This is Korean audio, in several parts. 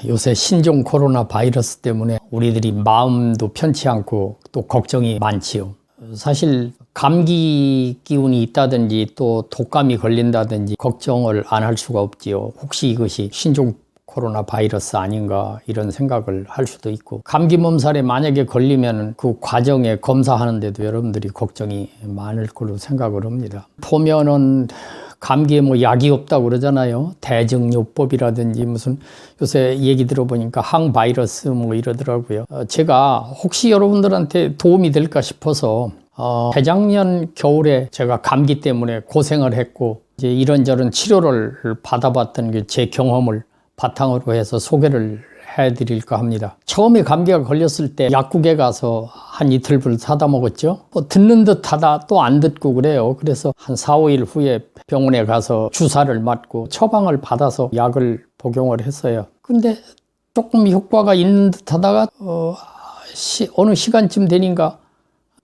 요새 신종 코로나 바이러스 때문에 우리들이 마음도 편치 않고 또 걱정이 많지요. 사실 감기 기운이 있다든지 또 독감이 걸린다든지 걱정을 안 할 수가 없지요. 혹시 이것이 신종 코로나 바이러스 아닌가 이런 생각을 할 수도 있고, 감기 몸살에 만약에 걸리면 그 과정에 검사하는데도 여러분들이 걱정이 많을 걸로 생각을 합니다. 보면은 감기에 뭐 약이 없다고 그러잖아요. 대증요법이라든지 무슨 요새 얘기 들어보니까 항바이러스 뭐 이러더라고요. 제가 혹시 여러분들한테 도움이 될까 싶어서 재작년 겨울에 제가 감기 때문에 고생을 했고 이제 이런저런 치료를 받아봤던 게 제 경험을 바탕으로 해서 소개를 해드릴까 합니다. 처음에 감기가 걸렸을 때 약국에 가서 한 이틀분 사다 먹었죠. 듣는 듯 하다 또 안 듣고 그래요. 그래서 한 4, 5일 후에 병원에 가서 주사를 맞고 처방을 받아서 약을 복용을 했어요. 근데 조금 효과가 있는 듯 하다가 어느 시간쯤 되니까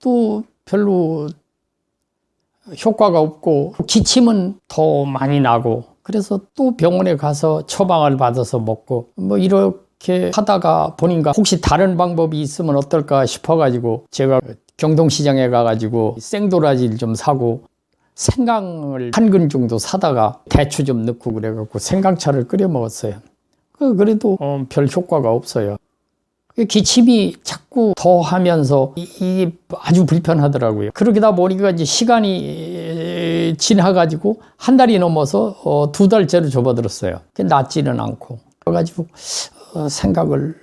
또 별로 효과가 없고 기침은 더 많이 나고, 그래서 또 병원에 가서 처방을 받아서 먹고 뭐 이렇게 하다가 보니까 혹시 다른 방법이 있으면 어떨까 싶어가지고 제가 경동시장에 가가지고 생도라지를 좀 사고 생강을 한 근 정도 사다가 대추 좀 넣고 그래갖고 생강차를 끓여 먹었어요. 그래도 별 효과가 없어요. 기침이 자꾸 더 하면서 이게 아주 불편하더라고요. 그러다 보니까 이제 시간이 지나가지고 한 달이 넘어서 2달째로 접어들었어요. 낫지는 않고. 그래가지고 생각을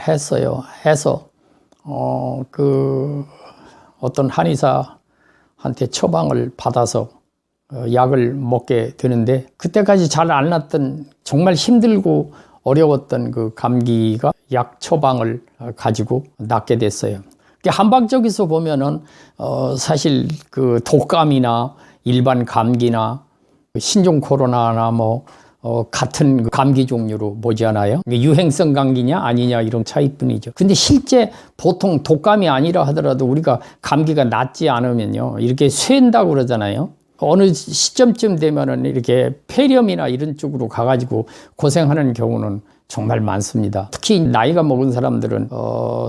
했어요. 해서 어떤 한의사한테 처방을 받아서 약을 먹게 되는데, 그때까지 잘 안 났던 정말 힘들고 어려웠던 그 감기가 약 처방을 가지고 낫게 됐어요. 한방적에서 보면은 사실 그 독감이나 일반 감기나 신종 코로나나 뭐 같은 감기 종류로 보잖아요. 유행성 감기냐 아니냐 이런 차이뿐이죠. 근데 실제 보통 독감이 아니라 하더라도 우리가 감기가 낫지 않으면요, 이렇게 쇠인다고 그러잖아요. 어느 시점쯤 되면은 이렇게 폐렴이나 이런 쪽으로 가가지고 고생하는 경우는 정말 많습니다. 특히 나이가 먹은 사람들은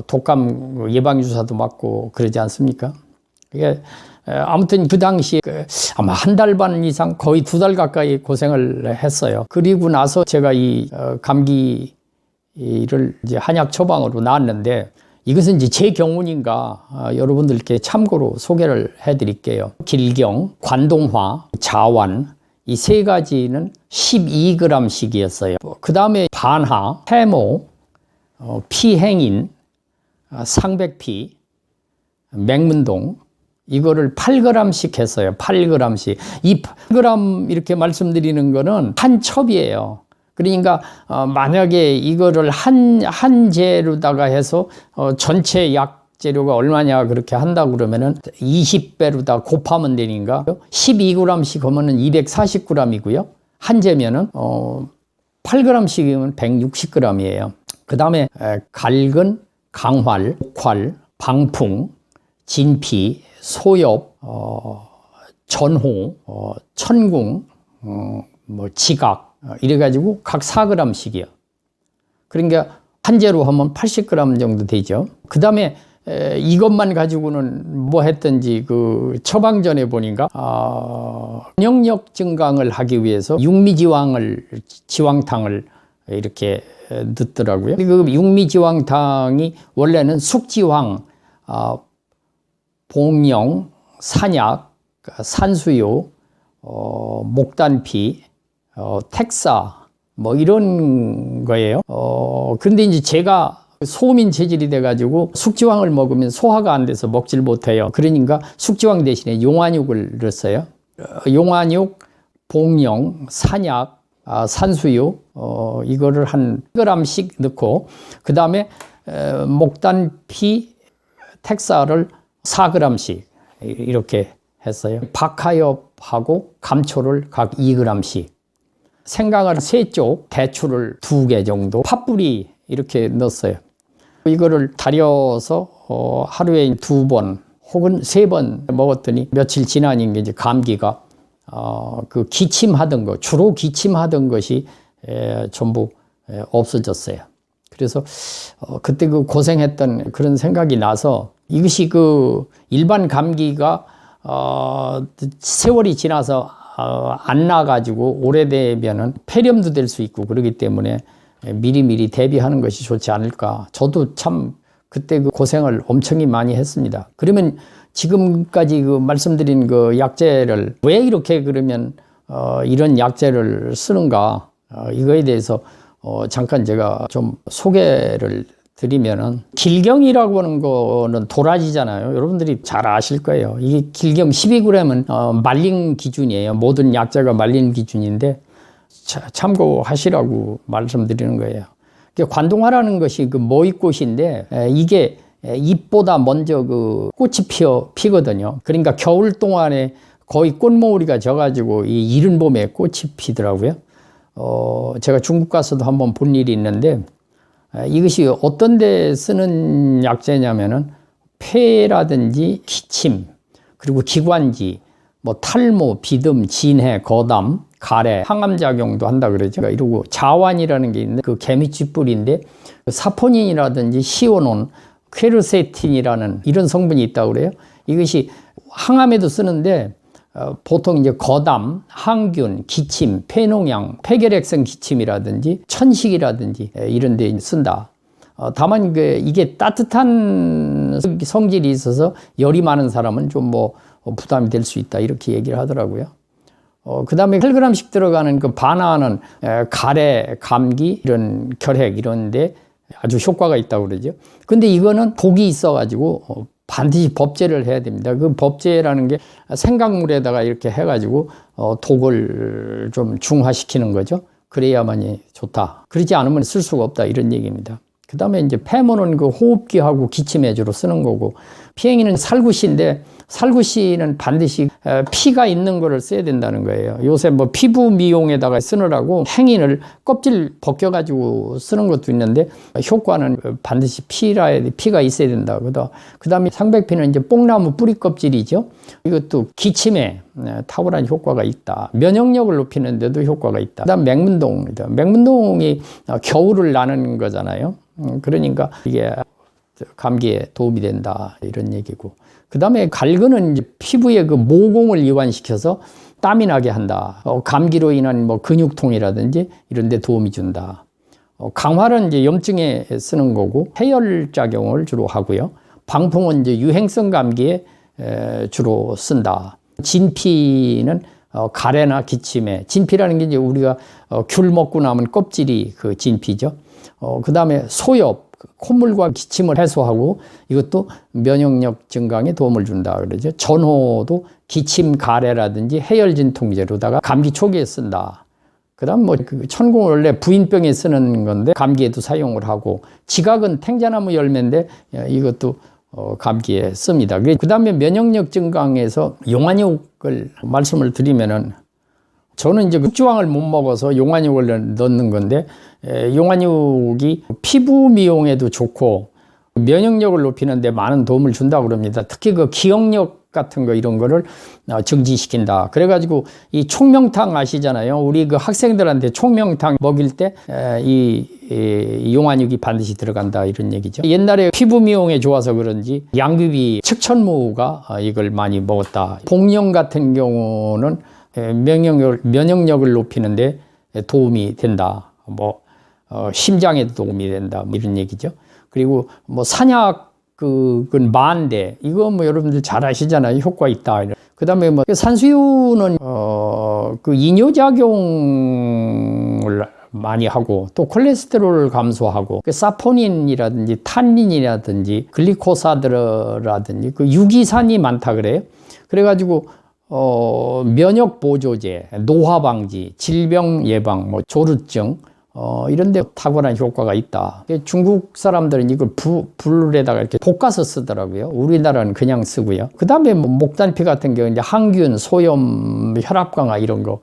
독감 예방주사도 맞고 그러지 않습니까? 이게 아무튼 그 당시에 아마 한 달 반 이상 거의 2달 가까이 고생을 했어요. 그리고 나서 제가 이 감기를 이제 한약 처방으로 나왔는데, 이것은 이제 제 경우인가 여러분들께 참고로 소개를 해드릴게요. 길경, 관동화, 자완 이 세 가지는 12g씩이었어요. 그 다음에 반하, 해모, 피행인, 상백피, 맹문동 이거를 8g씩 했어요. 8g씩. 이 8g 이렇게 말씀드리는 거는 한 첩이에요. 그러니까 만약에 이거를 한 재료다가 해서 전체 약 재료가 얼마냐 그렇게 한다고 그러면은 20배로다 곱하면 되니까 12g씩 하면은 240g이고요. 한 재면은 8g씩이면 160g이에요. 그 다음에 갈근, 강활, 목활, 방풍, 진피, 소엽, 전호, 천궁, 뭐 지각 이래가지고 각 4g씩이요. 그러니까 한 재로 하면 80g 정도 되죠. 그 다음에 이것만 가지고는 뭐 했든지 그 처방전에 보니까 면역력 증강을 하기 위해서 지왕탕을 이렇게 넣더라고요. 그 육미지왕탕이 원래는 숙지황, 복령, 산약, 산수유, 목단피, 택사 뭐 이런 거예요. 그런데 이제 제가 소민 체질이 돼가지고 숙지황을 먹으면 소화가 안 돼서 먹질 못해요. 그러니까 숙지황 대신에 용안육을 넣었어요. 용안육, 복령, 산약, 산수유 이거를 한 1g씩 넣고, 그 다음에 목단피, 택사를 4g씩 이렇게 했어요. 박하엽하고 감초를 각 2g씩, 생강을 3쪽, 대추를 2개 정도, 팥뿌리 이렇게 넣었어요. 이거를 달여서 하루에 2번 혹은 3번 먹었더니 며칠 지나니까 이제 감기가 그 기침하던 거, 주로 기침하던 것이 전부 없어졌어요. 그래서 그때 그 고생했던 그런 생각이 나서 이것이 그 일반 감기가 세월이 지나서 안 나가지고 오래되면은 폐렴도 될 수 있고 그러기 때문에 미리미리 대비하는 것이 좋지 않을까. 저도 참 그때 그 고생을 엄청 많이 했습니다. 그러면 지금까지 그 말씀드린 그 약재를 왜 이렇게 그러면 이런 약재를 쓰는가, 이거에 대해서 잠깐 제가 좀 소개를 드리면은, 길경이라고 하는 거는 도라지잖아요. 여러분들이 잘 아실 거예요. 이게 길경 12g은 말린 기준이에요. 모든 약재가 말린 기준인데 참고하시라고 말씀드리는 거예요. 관동화라는 것이 그 모이꽃인데 이게 잎보다 먼저 그 꽃이 피거든요. 그러니까 겨울 동안에 거의 꽃모으리가 져가지고 이 이른 봄에 꽃이 피더라고요. 제가 중국 가서도 한번 본 일이 있는데, 이것이 어떤 데 쓰는 약재냐면은 폐라든지 기침, 그리고 기관지, 뭐 탈모, 비듬, 진해, 거담, 가래, 항암작용도 한다 그러죠. 이러고 자완이라는 게 있는데 그 개미쥐 뿌리인데 사포닌이라든지 시오논, 퀘르세틴이라는 이런 성분이 있다고 그래요. 이것이 항암에도 쓰는데 보통 이제 거담, 항균, 기침, 폐농양, 폐결핵성 기침이라든지 천식이라든지 이런 데 쓴다. 다만 이게 따뜻한 성질이 있어서 열이 많은 사람은 좀 뭐 부담이 될 수 있다, 이렇게 얘기를 하더라고요. 그 다음에 8g씩 들어가는 그 반화는 가래, 감기, 이런 결핵 이런 데 아주 효과가 있다고 그러죠. 근데 이거는 독이 있어가지고 반드시 법제를 해야 됩니다. 그 법제라는 게 생강물에다가 이렇게 해가지고 독을 좀 중화시키는 거죠. 그래야만이 좋다. 그러지 않으면 쓸 수가 없다, 이런 얘기입니다. 그 다음에 이제 폐모는 그 호흡기하고 기침해주로 쓰는 거고, 피행이는 살구씨인데 살구씨는 반드시 피가 있는 거를 써야 된다는 거예요. 요새 뭐 피부 미용에다가 쓰느라고 행인을 껍질 벗겨가지고 쓰는 것도 있는데 효과는 반드시 피가 있어야 된다. 그 다음에 상백피는 이제 뽕나무 뿌리 껍질이죠. 이것도 기침에 탁월한 효과가 있다. 면역력을 높이는 데도 효과가 있다. 그 다음 맹문동입니다. 맹문동이 겨울을 나는 거잖아요. 그러니까 이게 감기에 도움이 된다, 이런 얘기고. 그 다음에 갈근은 이제 피부의 그 모공을 이완시켜서 땀이 나게 한다. 감기로 인한 뭐 근육통이라든지 이런 데 도움이 준다. 강화는 이제 염증에 쓰는 거고 해열작용을 주로 하고요. 방풍은 이제 유행성 감기에 주로 쓴다. 진피는 가래나 기침에, 진피라는 게 이제 우리가 귤 먹고 남은 껍질이 그 진피죠. 그 다음에 소엽, 콧물과 기침을 해소하고 이것도 면역력 증강에 도움을 준다 그러죠. 전호도 기침 가래라든지 해열 진통제로다가 감기 초기에 쓴다. 그다음 뭐 천공은 원래 부인병에 쓰는 건데 감기에도 사용을 하고, 지각은 탱자나무 열매인데 이것도 감기에 씁니다. 그다음에 면역력 증강에서 용화육을 말씀을 드리면은, 저는 이제 육주황을 못 먹어서 용화육을 넣는 건데, 용화육이 피부 미용에도 좋고 면역력을 높이는 데 많은 도움을 준다고 그럽니다. 특히 그 기억력 같은 거 이런 거를 증진시킨다. 그래가지고 이 총명탕 아시잖아요. 우리 그 학생들한테 총명탕 먹일 때 이 용화육이 반드시 들어간다, 이런 얘기죠. 옛날에 피부 미용에 좋아서 그런지 양귀비, 척천무가 이걸 많이 먹었다. 복령 같은 경우는 면역력을 높이는데 도움이 된다. 뭐 심장에도 도움이 된다, 뭐 이런 얘기죠. 그리고 뭐 산약은 만대, 이거 뭐 여러분들 잘 아시잖아요. 효과 있다. 그 다음에 뭐 산수유는 그 이뇨작용을 많이 하고, 또 콜레스테롤을 감소하고, 그 사포닌이라든지 탄닌이라든지 글리코사드라든지 그 유기산이 많다 그래요. 그래가지고 면역 보조제, 노화 방지, 질병 예방, 뭐 조루증 이런 데 탁월한 효과가 있다. 중국 사람들은 이걸 불에다가 이렇게 볶아서 쓰더라고요. 우리나라는 그냥 쓰고요. 그 다음에 뭐 목단피 같은 경우 이제 항균, 소염, 혈압 강화 이런 거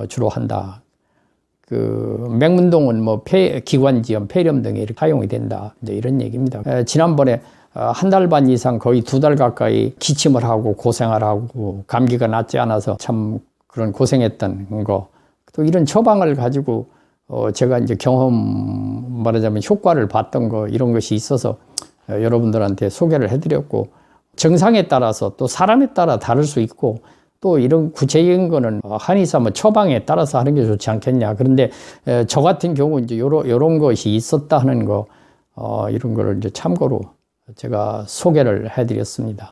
주로 한다. 그 맹문동은 뭐 기관지염, 폐렴 등에 이렇게 사용이 된다, 이제 이런 얘기입니다. 지난번에 한 달 반 이상 거의 2달 가까이 기침을 하고 고생을 하고 감기가 낫지 않아서 참 그런 고생했던 거, 또 이런 처방을 가지고 제가 이제 경험 말하자면 효과를 봤던 거 이런 것이 있어서 여러분들한테 소개를 해드렸고, 증상에 따라서 또 사람에 따라 다를 수 있고, 또 이런 구체적인 거는 한의사 뭐 처방에 따라서 하는 게 좋지 않겠냐. 그런데 저 같은 경우 이제 요런 것이 있었다 하는 거, 이런 거를 이제 참고로 제가 소개를 해드렸습니다.